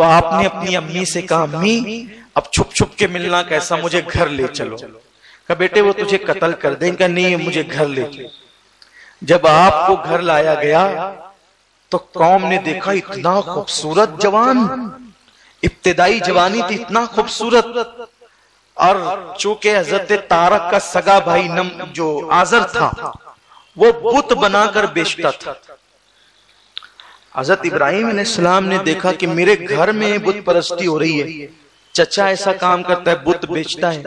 تو آپ نے اپنی امی سے کہا امی اب چھپ چھپ کے ملنا کیسا، مجھے گھر لے چلو۔ کہا بیٹے وہ تجھے قتل کر دیں گا، نہیں مجھے گھر لے چلو۔ جب آپ کو گھر لایا گیا تو قوم نے دیکھا اتنا خوبصورت جوان، ابتدائی جوانی تھی، اتنا خوبصورت، اور چونکہ حضرت طارق کا سگا بھائی جو آزر تھا وہ بت بنا کر بیچتا تھا۔ حضرت ابراہیم علیہ السلام نے دیکھا کہ میرے گھر میں بت پرستی ہو رہی ہے، چچا ایسا کام کرتا ہے، بت بیچتا ہے۔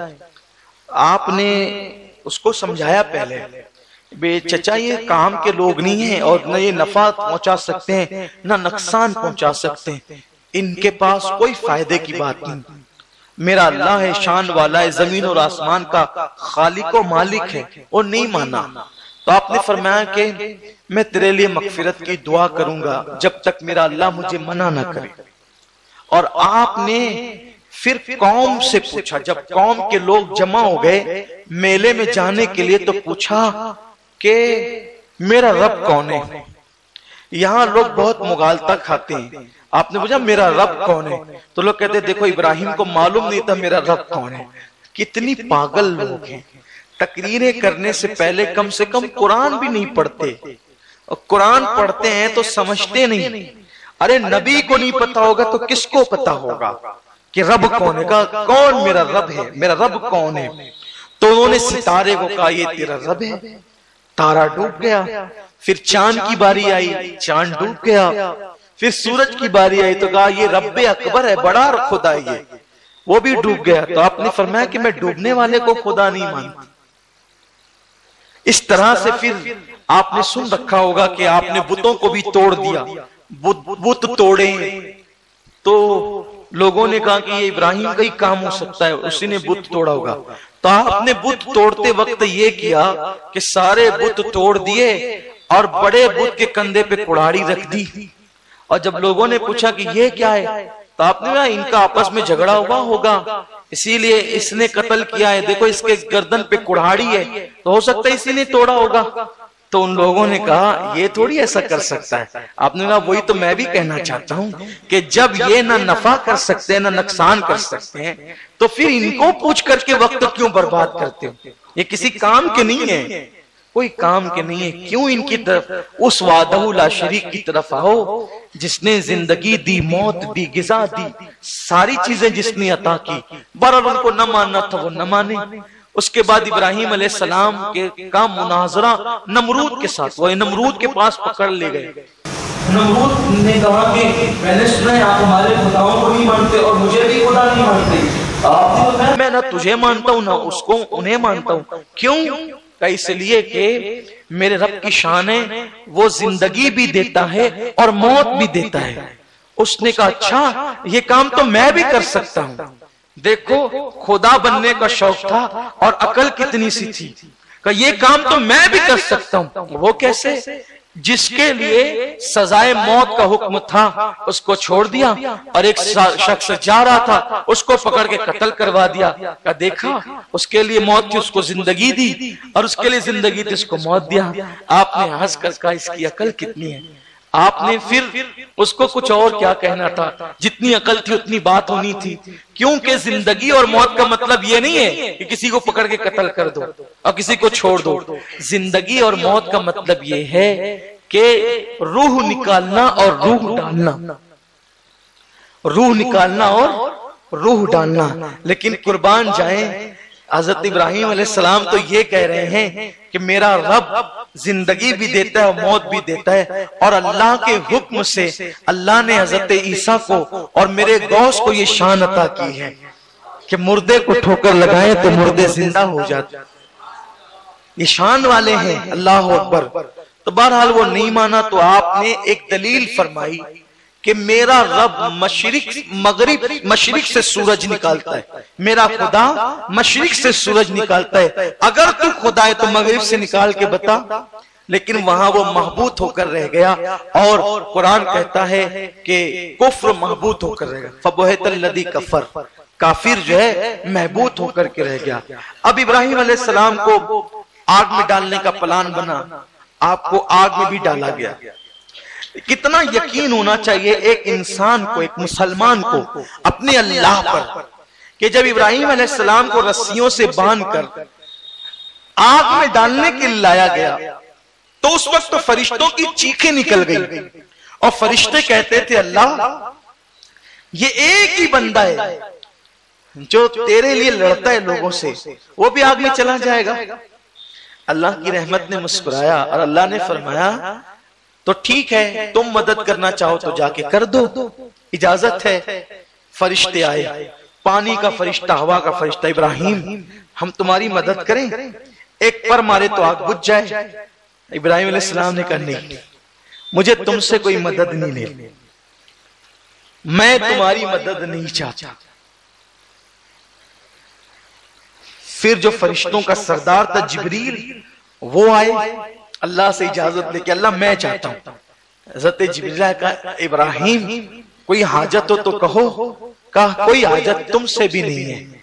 آپ نے اس کو سمجھایا پہلے، بے چچا یہ کام کے لوگ نہیں ہیں، اور نہ یہ نفع پہنچا سکتے ہیں نہ نقصان پہنچا سکتے ہیں، ان کے پاس کوئی فائدے کی بات نہیں، میرا اللہ ہے شان والا ہے، زمین اور آسمان کا خالق و مالک ہے، اور نہیں مانا۔ تو آپ نے فرمایا کہ میں تیرے لیے مغفرت کی دعا کروں گا جب تک میرا اللہ مجھے منع نہ کرے۔ اور آپ نے پھر قوم سے پوچھا، جب قوم کے لوگ جمع ہو گئے میلے میں جانے کے لیے، تو پوچھا کہ میرا رب کون ہے؟ یہاں لوگ بہت مغالطہ کھاتے ہیں، آپ نے پوچھا میرا رب کون ہے؟ تو لوگ کہتے ہیں دیکھو ابراہیم کو معلوم نہیں تھا میرا رب کون ہے۔ کتنی پاگل لوگ ہیں، تقریریں کرنے سے پہلے کم سے کم قرآن بھی نہیں پڑھتے، اور قرآن پڑھتے ہیں تو سمجھتے نہیں۔ ارے نبی کو نہیں پتا ہوگا تو کس کو پتا ہوگا کہ رب کون ہے؟ کہا کون میرا رب ہے، میرا رب کون ہے؟ تو انہوں نے ستارے کو کہا یہ تیرا رب ہے، تارا ڈوب گیا۔ پھر چاند کی باری آئی، چاند ڈوب گیا۔ پھر سورج کی باری آئی تو کہا یہ رب اکبر ہے، بڑا خدا ہے یہ، وہ بھی ڈوب گیا۔ تو آپ نے فرمایا کہ میں ڈوبنے والے کو خدا نہیں مانتا۔ اس طرح سے پھر آپ نے سن رکھا ہوگا کہ آپ نے بتوں کو بھی توڑ دیا، بت توڑے تو لوگوں نے کہا کہ یہ ابراہیم کا ہی کام ہو سکتا ہے، اسی نے بت توڑا ہوگا۔ تو آپ نے بت توڑتے وقت یہ کیا کہ سارے بت توڑ دیے اور بڑے بت کے کندھے پہ کڑاڑی رکھ دی، اور جب لوگوں نے پوچھا کہ یہ کیا ہے تو آپ نے کہا ان کا آپس میں جھگڑا ہوا ہوگا اسی لیے اس نے قتل کیا ہے، دیکھو اس کے گردن پہ کڑاڑی ہے تو ہو سکتا ہے اسی نے توڑا ہوگا۔ تو ان لوگوں نے کہا یہ تھوڑی ایسا کر سکتا ہے۔ آپ نے کہا وہی تو میں بھی کہنا چاہتا ہوں کہ جب یہ نہ نفع کر سکتے ہیں نہ نقصان کر سکتے ہیں تو پھر ان کو پوچھ کر کے وقت کیوں برباد کرتے ہو؟ یہ کسی کام کے نہیں ہے، کوئی کام کے نہیں ہے، کیوں ان کی طرف اس وحدہ لا شریک کی طرف آؤ جس نے زندگی دی، موت دی، غذا دی، ساری چیزیں جس نے عطا کی۔ بہرحال ان کو نہ ماننا تھا وہ نہ مانے۔ اس کے بعد ابراہیم علیہ السلام کا مناظرہ نمرود کے ساتھ، وہ نمرود کے پاس پکڑ لے گئے۔ نمرود نے کہا کہ میں نے سنا ہے آپ ہمارے خداؤں کو نہیں مانتے اور مجھے بھی خدا نہیں مانتے، آپ نے فرمایا میں نہ تجھے مانتا ہوں نہ اس کو انہیں مانتا ہوں۔ کیوں؟ اس لیے کہ میرے رب کی شان ہے وہ زندگی بھی دیتا ہے اور موت بھی دیتا ہے۔ اس نے کہا اچھا یہ کام تو میں بھی کر سکتا ہوں۔ دیکھو خدا بننے کا شوق تھا اور عقل کتنی سی تھی کہ یہ کام تو میں بھی کر سکتا ہوں۔ وہ کیسے؟ جس کے لیے سزائے موت کا حکم تھا اس کو چھوڑ دیا، اور ایک شخص جا رہا تھا اس کو پکڑ کے قتل کروا دیا۔ کہ دیکھا اس کے لیے موت تھی اس کو زندگی دی، اور اس کے لیے زندگی تھی اس کو موت دیا۔ آپ نے ہنس کر کہا اس کی عقل کتنی ہے۔ آپ نے پھر اس کو کچھ اور کیا کہنا تھا، جتنی عقل تھی اتنی بات ہونی تھی، کیونکہ زندگی اور موت کا مطلب یہ نہیں ہے کہ کسی کو پکڑ کے قتل کر دو اور کسی کو چھوڑ دو۔ زندگی اور موت کا مطلب یہ ہے کہ روح نکالنا اور روح ڈالنا، روح نکالنا اور روح ڈالنا۔ لیکن قربان جائیں حضرت ابراہیم علیہ السلام تو یہ کہہ رہے ہیں کہ میرا رب زندگی بھی دیتا ہے موت بھی دیتا ہے، اور اللہ کے حکم سے اللہ نے حضرت عیسیٰ کو اور میرے غوث کو یہ شان عطا کی ہے کہ مردے کو ٹھوکر لگائیں تو مردے زندہ ہو جاتے، یہ شان والے ہیں۔ اللہ اکبر۔ تو بہرحال وہ نہیں مانا تو آپ نے ایک دلیل فرمائی کہ میرا رب مشرق سے سورج نکالتا ہے، میرا خدا مشرق سے سورج نکالتا ہے، اگر تو خدا ہے تو مغرب سے نکال کے بتا۔ لیکن وہاں وہ محبوط ہو کر رہ گیا، اور قرآن کہتا ہے کہ کفر محبوط ہو کر رہ گیا، فبہت الذی کفر، کافر جو ہے محبوط ہو کر کے رہ گیا۔ اب ابراہیم علیہ السلام کو آگ میں ڈالنے کا پلان بنا، آپ کو آگ میں بھی ڈالا گیا۔ کتنا یقین ہونا چاہیے ایک انسان کو، ایک مسلمان کو اپنے اللہ پر، کہ جب ابراہیم علیہ السلام کو رسیوں سے باندھ کر آگ میں ڈالنے کے لیے لایا گیا تو اس وقت تو فرشتوں کی چیخیں نکل گئی اور فرشتے کہتے تھے اللہ یہ ایک ہی بندہ ہے جو تیرے لیے لڑتا ہے لوگوں سے، وہ بھی آگ میں چلا جائے گا۔ اللہ کی رحمت نے مسکرایا اور اللہ نے فرمایا تو ٹھیک ہے، تم مدد کرنا چاہو تو جا کے کر دو، اجازت ہے۔ فرشتے آئے، پانی کا فرشتہ، ہوا کا فرشتہ، ابراہیم ہم تمہاری مدد کریں، ایک پر مارے تو آگ بجھ جائے۔ ابراہیم علیہ السلام نے کہا نہیں، مجھے تم سے کوئی مدد نہیں لینی، میں تمہاری مدد نہیں چاہتا۔ پھر جو فرشتوں کا سردار تھا جبریل، وہ آئے اللہ سے اجازت لے کے، اللہ میں چاہتا ہوں۔ حضرت جبریل نے کہا ابراہیم کوئی حاجت ہو تو کہو، کہا کوئی حاجت تم سے بھی نہیں ہے،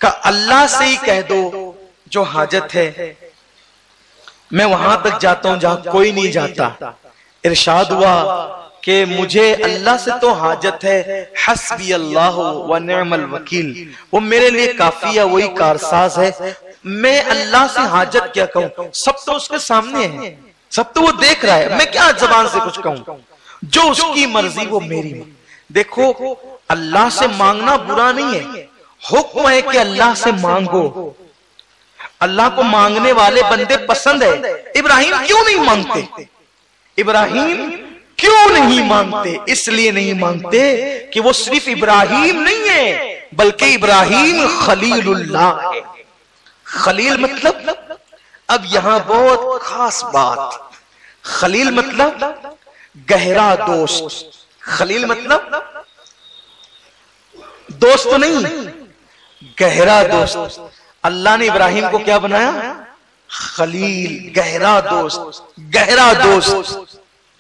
کہا اللہ سے ہی کہہ دو جو حاجت ہے، میں وہاں تک جاتا ہوں جہاں کوئی نہیں جاتا۔ ارشاد ہوا کہ مجھے اللہ سے تو حاجت ہے، حسبی اللہ و نعم الوکیل، وہ میرے لیے کافی ہے، وہی کارساز ہے، میں اللہ سے حاجت کیا کہوں، سب تو اس کے سامنے ہے، سب تو وہ دیکھ رہا ہے، میں کیا زبان سے کچھ کہوں، جو اس کی مرضی وہ میری۔ دیکھو اللہ سے مانگنا برا نہیں ہے، حکم ہے کہ اللہ سے مانگو، اللہ کو مانگنے والے بندے پسند ہے۔ ابراہیم کیوں نہیں مانگتے؟ ابراہیم کیوں نہیں مانگتے؟ اس لیے نہیں مانگتے کہ وہ صرف ابراہیم نہیں ہے بلکہ ابراہیم خلیل اللہ ہے۔ خلیل مطلب، اب یہاں بہت خاص بات، خلیل مطلب گہرا دوست، خلیل مطلب دوست نہیں، گہرا دوست۔ اللہ نے ابراہیم کو کیا بنایا؟ خلیل، گہرا دوست، گہرا دوست۔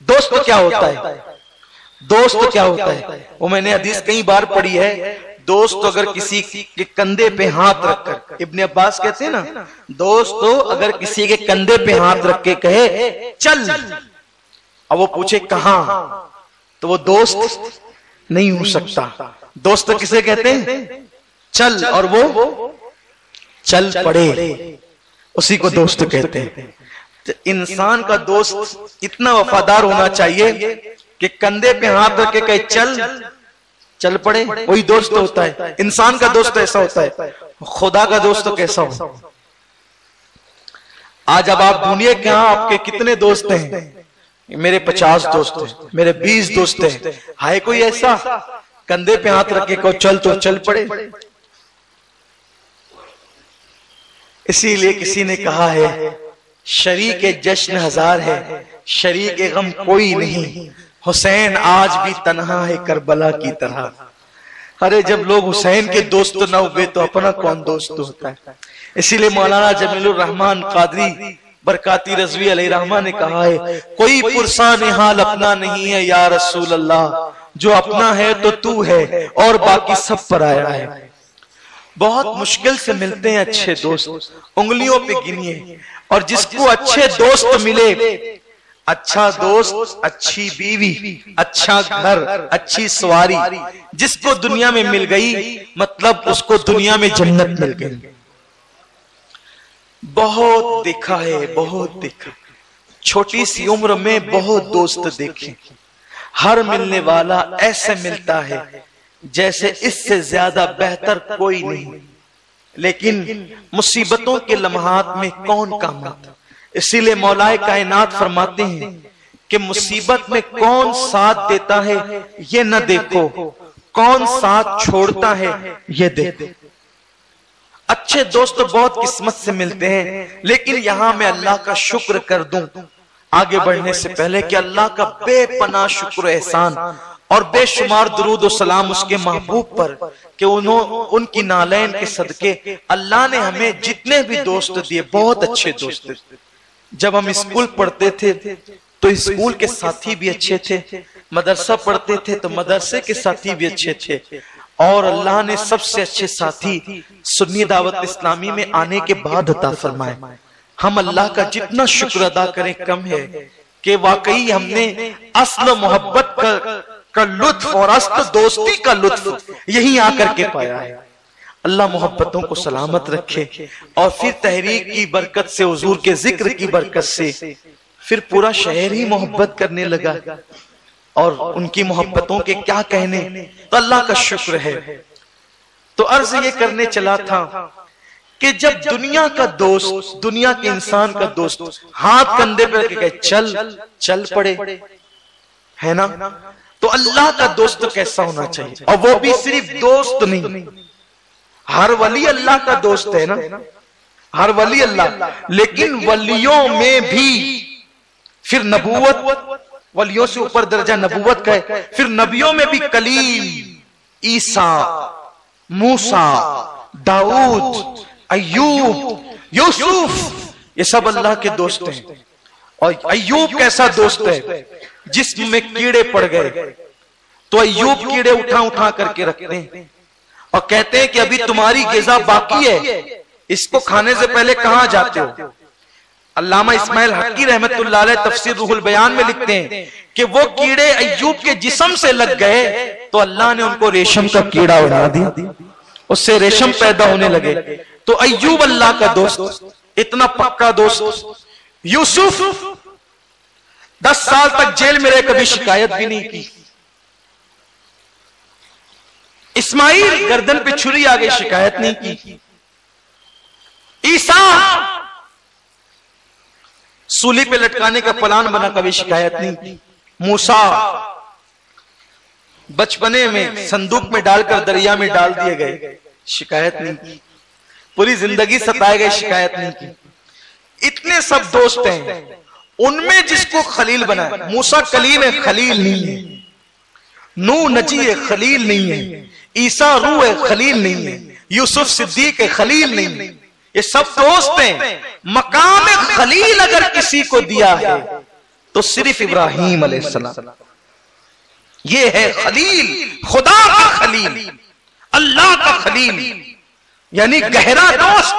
دوست کیا ہوتا ہے؟ دوست کیا ہوتا ہے؟ وہ میں نے حدیث کئی بار پڑھی ہے، دوست اگر کسی کے کندھے پہ ہاتھ رکھ کر، ابن عباس کہتے ہیں نا، دوست اگر کسی کے کندھے پہ ہاتھ رکھ کے کہے چل، اور وہ پوچھے کہاں، تو وہ دوست نہیں ہو سکتا۔ دوست کسے کہتے ہیں؟ چل، اور وہ چل پڑے، اسی کو دوست کہتے ہیں۔ انسان کا دوست اتنا وفادار ہونا چاہیے کہ کندھے پہ ہاتھ رکھ کے کہے چل، چل پڑے، وہی دوست ہوتا ہے۔ انسان کا دوست ایسا ہوتا ہے، خدا کا دوست کیسا ہو؟ آج اب آپ ڈھونڈیے کہ ہاں آپ کے کتنے دوست ہیں؟ میرے 50 دوست ہیں، میرے 20 دوست ہیں، ہے کوئی ایسا کندھے پہ ہاتھ رکھ کے کہو چل تو چل پڑے؟ اسی لیے کسی نے کہا ہے شریک جشن ہزار ہے، شریک غم کوئی نہیں، حسین آج بھی تنہا ہے کربلا کی طرح۔ ارے جب لوگ حسین کے دوست نہ ہوئے تو اپنا کون دوست ہوتا ہے؟ اسی لیے مولانا جمیل الرحمن قادری برکاتی رضوی علیہ رحمہ نے کہا ہے کوئی پرسان حال اپنا نہیں ہے یا رسول اللہ، جو اپنا ہے تو تو ہے اور باقی سب پر آیا ہے۔ بہت مشکل سے ملتے ہیں اچھے دوست، انگلیوں پہ گنیے، اور جس کو اچھے دوست ملے، اچھا دوست، اچھی بیوی، اچھا گھر، اچھی سواری، جس کو دنیا میں مل گئی مطلب اس کو دنیا میں جنت مل گئی۔ بہت دیکھا ہے، بہت دیکھا، چھوٹی سی عمر میں بہت دوست دیکھے، ہر ملنے والا ایسے ملتا ہے جیسے اس سے زیادہ بہتر کوئی نہیں، لیکن مصیبتوں کے لمحات میں کون کام آتا؟ اسی لئے مولا کائنات فرماتے ہیں کہ مصیبت میں کون ساتھ دیتا ہے یہ نہ دیکھو، کون ساتھ چھوڑتا ہے یہ دیکھو۔ اچھے دوست بہت قسمت سے ملتے ہیں، لیکن یہاں میں اللہ کا شکر کر دوں آگے بڑھنے سے پہلے کہ اللہ کا بے پناہ شکر و احسان اور بے شمار درود و سلام اس کے محبوب پر کہ ان کی نالین کے صدقے اللہ نے ہمیں جتنے بھی دوست دیے بہت اچھے دوست دیے۔ جب ہم اسکول پڑھتے تھے تو اسکول کے ساتھی بھی اچھے تھے، مدرسہ پڑھتے تھے تو مدرسے کے ساتھی بھی اچھے تھے، اور اللہ نے سب سے اچھے ساتھی سنی دعوت اسلامی میں آنے کے بعد عطا فرمائے۔ ہم اللہ کا جتنا شکر ادا کریں کم ہے، کہ واقعی ہم نے اصل محبت کا لطف اور اصل دوستی کا لطف یہی آ کر کے پایا ہے۔ اللہ محبتوں کو سلامت رکھے، اور پھر تحریک کی برکت سے، حضور کے ذکر کی برکت سے پھر پورا شہر ہی محبت کرنے لگا، اور ان کی محبتوں کے کیا کہنے، تو اللہ کا شکر ہے۔ تو عرض یہ کرنے چلا تھا کہ جب دنیا کا دوست، دنیا کے انسان کا دوست ہاتھ کندھے پہ رکھ کے کہے چل پڑے، ہے نا، تو اللہ کا دوست کیسا ہونا چاہیے؟ اور وہ بھی صرف دوست نہیں، ہر ولی اللہ کا دوست ہے نا، ہر ولی اللہ، لیکن ولیوں میں بھی پھر نبوت، ولیوں سے اوپر درجہ نبوت کا ہے، پھر نبیوں میں بھی کلیم، عیسیٰ، موسیٰ، داؤد، ایوب، یوسف، یہ سب اللہ کے دوست ہیں۔ اور ایوب کیسا دوست ہے؟ جسم میں کیڑے پڑ گئے تو ایوب کیڑے اٹھا کر کے رکھتے ہیں اور کہتے ہیں کہ ابھی تمہاری غذا باقی ہے، اس کو کھانے سے پہلے کہاں جاتے ہو؟ علامہ اسماعیل حقی رحمت اللہ علیہ تفسیر روح البیان میں لکھتے ہیں کہ وہ کیڑے ایوب کے جسم سے لگ گئے تو اللہ نے ان کو ریشم کا کیڑا بنا دیا، اس سے ریشم پیدا ہونے لگے۔ تو ایوب اللہ کا دوست، اتنا پکا دوست۔ یوسف 10 سال تک جیل میں رہے، کبھی شکایت بھی نہیں کی۔ اسماعیل گردن پہ چھری آ گئی، شکایت نہیں کی۔ عیسیٰ سولی پہ لٹکانے کا پلان بنا، کبھی شکایت نہیں کی۔ موسیٰ بچپنے میں صندوق میں ڈال کر دریا میں ڈال دیے گئے، شکایت نہیں کی۔ پوری زندگی ستائے گئے، شکایت نہیں کی۔ اتنے سب دوست ہیں، ان میں جس کو خلیل بنایا، موسیٰ کلیم ہے، خلیل نہیں ہے۔ نوح نجی ہے، خلیل نہیں ہے۔ عیسیٰ روح ہے، خلیل نہیں ہے۔ یوسف صدیق ہے، خلیل نہیں ہے۔ یہ سب دوست ہیں۔ مقام خلیل اگر کسی کو دیا ہے تو صرف ابراہیم علیہ السلام، یہ ہے خلیل، خدا کا خلیل، اللہ کا خلیل، یعنی گہرا دوست۔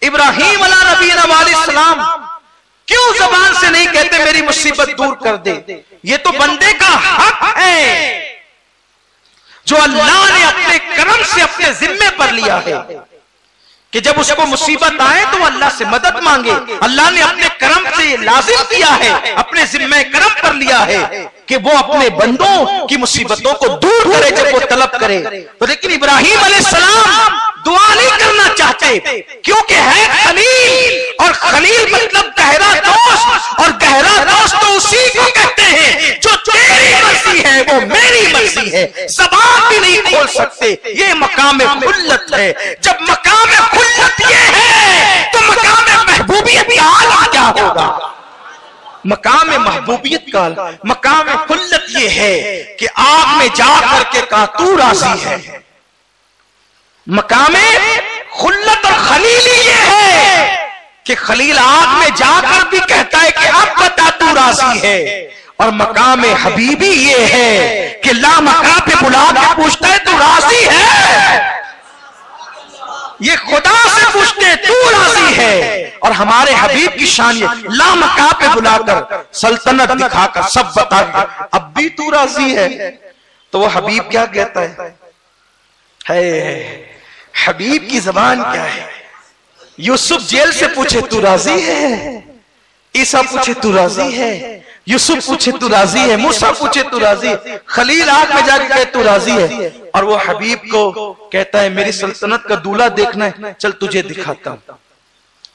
ابراہیم علیہ نبینا علیہ السلام کیوں زبان سے نہیں کہتے میری مصیبت دور کر دے؟ یہ تو بندے کا حق ہے جو اللہ نے اپنے کرم سے اپنے ذمے پر لیا ہے کہ جب اس کو مصیبت آئے تو اللہ سے مدد مانگے۔ اللہ نے اپنے کرم سے یہ لازم کیا ہے، اپنے ذمہ کرم پر لیا ہے کہ وہ اپنے بندوں کی مصیبتوں کو دور کرے جب وہ طلب کرے۔ تو لیکن ابراہیم علیہ السلام دعا نہیں کرنا چاہتے کیونکہ ہے خلیل، اور خلیل مطلب گہرا دوست، اور گہرا دوست تو اسی کو کہتے ہیں جو تیری مرضی ہے وہ میری مرضی ہے، زبان بھی نہیں کھول سکتے۔ یہ مقام خلت ہے۔ جب مقام خلت یہ ہے تو مقام محبوبیت کا عالم کیا ہوگا؟ مقام محبوبیت کا مقام خلت یہ ہے کہ آگ میں جا کر کے کہا تو راضی ہے۔ مقام خلت اور خلیلی یہ ہے کہ خلیل آگ میں جا کر بھی کہتا ہے کہ اب بتا تو راضی ہے، اور مقام حبیبی یہ ہے کہ لا مقام پہ بلا کے پوچھتا ہے تو راضی ہے، یہ خدا سے پوچھتے تو راضی ہے۔ اور ہمارے حبیب کی شان یہ لا مقام پہ بلا کر، سلطنت دکھا کر، سب بتا کر اب بھی تو راضی ہے۔ تو وہ حبیب کیا کہتا ہے؟ حبیب کی زبان کیا ہے؟ یوسف جیل سے پوچھے تو راضی ہے، عیسیٰ پوچھے تو راضی ہے، یوسف پوچھے تو راضی ہے، موسیٰ پوچھے تو راضی ہے، خلیل آگ میں جا کے کہے تو راضی ہے، اور وہ حبیب کو کہتا ہے میری سلطنت کا دولہ دیکھنا ہے، چل تجھے دکھاتا ہوں،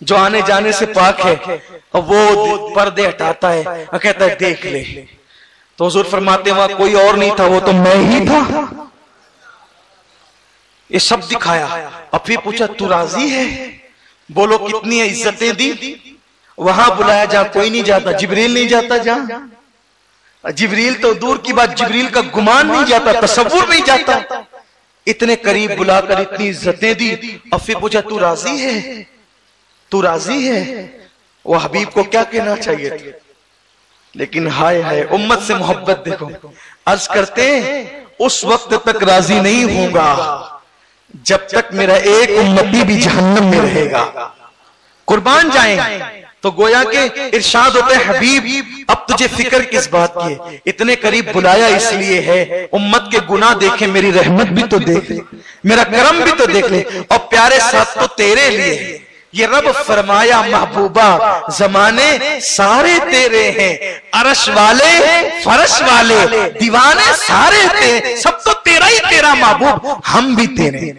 جو آنے جانے سے پاک ہے۔ اور وہ پردے ہٹاتا ہے اور کہتا ہے دیکھ لے۔ تو حضور فرماتے ہیں وہاں کوئی اور نہیں تھا، وہ تو میں ہی تھا۔ یہ سب دکھایا اور پھر پوچھا تو راضی ہے؟ بولو کتنی عزتیں دی۔ وہاں بلایا جہاں کوئی نہیں جاتا، جبریل نہیں جاتا جہاں، جبریل تو دور کی بات، جبریل کا گمان نہیں جاتا، تصور نہیں جاتا، اتنے قریب بلا کر اتنی عزتیں دی اور پھر پوچھا تو راضی ہے؟ تو راضی ہے؟ وہ حبیب کو کیا کہنا چاہیے تھا؟ لیکن ہائے ہائے امت سے محبت دیکھو، عرض کرتے ہیں اس وقت تک راضی نہیں ہوں گا جب تک میرا ایک امتی بھی جہنم میں رہے گا۔ قربان جائیں تو گویا کہ ارشاد ہوتا ہے حبیب اب تجھے فکر کس بات کی ہے، اتنے قریب بلایا اس لیے ہے امت کے گناہ دیکھیں، میری رحمت بھی تو دیکھ لے، میرا کرم بھی تو دیکھ لے، اور پیارے ساتھ تو تیرے لیے ہے۔ یہ رب فرمایا محبوبہ زمانے سارے تیرے ہیں، عرش والے فرش والے دیوانے سارے تیرے، سب تو تیرا ہی تیرا محبوب، ہم بھی تیرے،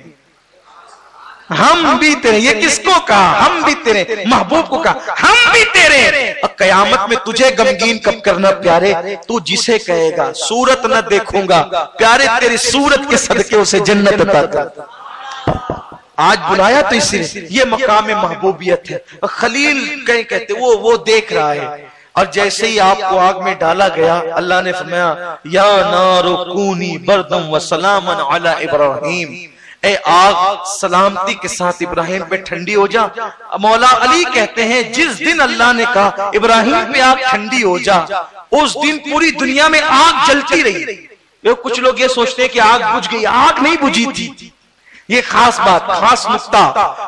ہم بھی تیرے۔ یہ کس کو کہا؟ ہم بھی تیرے، محبوب کو کہا ہم بھی تیرے۔ اور قیامت میں تجھے غمگین کب کرنا پیارے؟ تو جسے کہے گا صورت نہ دیکھوں گا پیارے تیری صورت کے صدقے اسے جنت عطا کر۔ آج بلایا تو اسی لیے، یہ مقام محبوبیت ہے۔ خلیل کہیں کہتے وہ دیکھ رہا ہے، اور جیسے ہی آپ کو آگ میں ڈالا گیا اللہ نے فرمایا یا نار کونی بردم و سلاما علی ابراہیم، اے آگ سلامتی کے ساتھ ابراہیم پہ ٹھنڈی ہو جا۔ مولا علی کہتے ہیں جس دن اللہ نے کہا ابراہیم پہ آگ ٹھنڈی ہو جا، اس دن پوری دنیا میں آگ جلتی رہی۔ کچھ لوگ یہ سوچتے ہیں کہ آگ بجھ گئی، آگ نہیں بجھی تھی۔ یہ خاص بات، خاص نقطہ،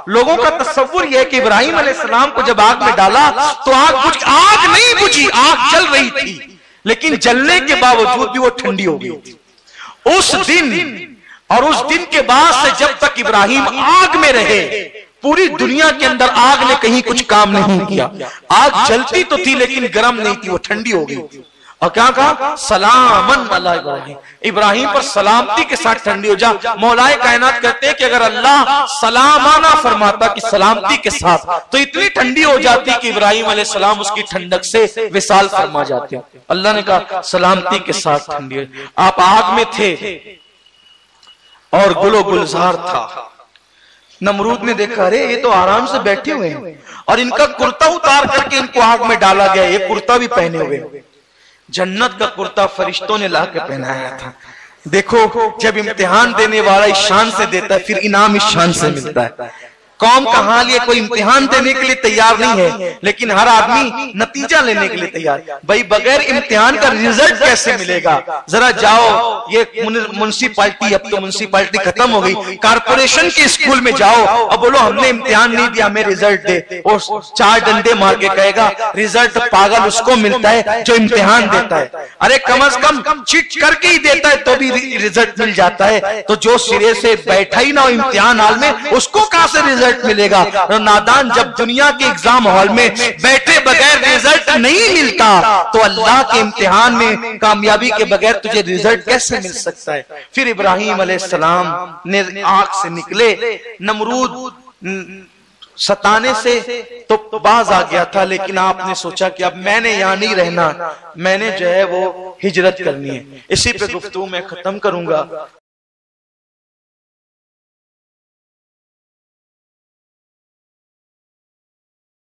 لوگوں کا تصور یہ ہے کہ ابراہیم علیہ السلام کو جب آگ میں ڈالا تو آگ نہیں بجھی، آگ جل رہی تھی، لیکن جلنے کے باوجود بھی وہ ٹھنڈی ہو گئی تھی۔ اس دن اور اس دن کے بعد سے جب تک ابراہیم آگ میں رہے پوری دنیا کے اندر آگ نے کہیں کچھ کام نہیں کیا۔ آگ جلتی تو تھی لیکن گرم نہیں تھی، وہ ٹھنڈی ہو گئی تھی۔ اور کیا کہا؟ سلامن علی ابراہیم، ابراہیم پر سلامتی کے ساتھ ٹھنڈی ہو جا۔ مولا کائنات کہتے ہیں کہ اگر اللہ سلامانہ فرماتا کہ سلامتی کے ساتھ، تو اتنی ٹھنڈی ہو جاتی کہ ابراہیم علیہ السلام اس کی ٹھنڈک سے وصال فرما جاتے۔ اللہ نے کہا سلامتی کے ساتھ ٹھنڈی ہو۔ آپ آگ میں تھے اور گل و گلزار تھا، نمرود نے دیکھا ارے یہ تو آرام سے بیٹھے ہوئے ہیں، اور ان کا کرتا اتار کر کے ان کو آگ میں ڈالا گیا، یہ کرتا بھی پہنے ہوئے۔ جنت کا کرتا فرشتوں نے لا کے پہنایا تھا۔ دیکھو جب امتحان دینے والا اس شان سے دیتا ہے پھر انعام اس شان سے ملتا ہے۔ قوم کا حال یہ کوئی امتحان دینے کے لیے تیار نہیں ہے، لیکن ہر آدمی نتیجہ لینے کے لیے تیار۔ بھائی بغیر امتحان کا رزلٹ کیسے ملے گا؟ ذرا جاؤ، یہ منسپالٹی، اب تو منسپالٹی ختم ہو گئی، کارپوریشن کے اسکول میں جاؤ اور بولو ہم نے امتحان نہیں دیا ہمیں رزلٹ دے، اور چار ڈنڈے مار کے کہے گا رزلٹ پاگل اس کو ملتا ہے جو امتحان دیتا ہے۔ ارے کم از کم چٹ کر کے ہی دیتا ہے تو بھی رزلٹ مل جاتا ہے، تو جو سرے سے بیٹھا ہی نہ ہو امتحان ہال میں اس کو کہاں سے رزلٹ ملے گا؟ نادان جب دنیا کے ایگزام ہال میں بیٹھے بغیر رزلٹ نہیں ملتا تو اللہ کے امتحان میں کامیابی کے بغیر تجھے رزلٹ کیسے مل سکتا ہے؟ پھر ابراہیم علیہ السلام نے آگ سے نکلے، نمرود ستانے سے تو باز آ گیا تھا، لیکن آپ نے سوچا کہ اب میں نے یہاں نہیں رہنا، میں نے جو ہے وہ ہجرت کرنی ہے۔ اسی پہ گفتگو میں ختم کروں گا۔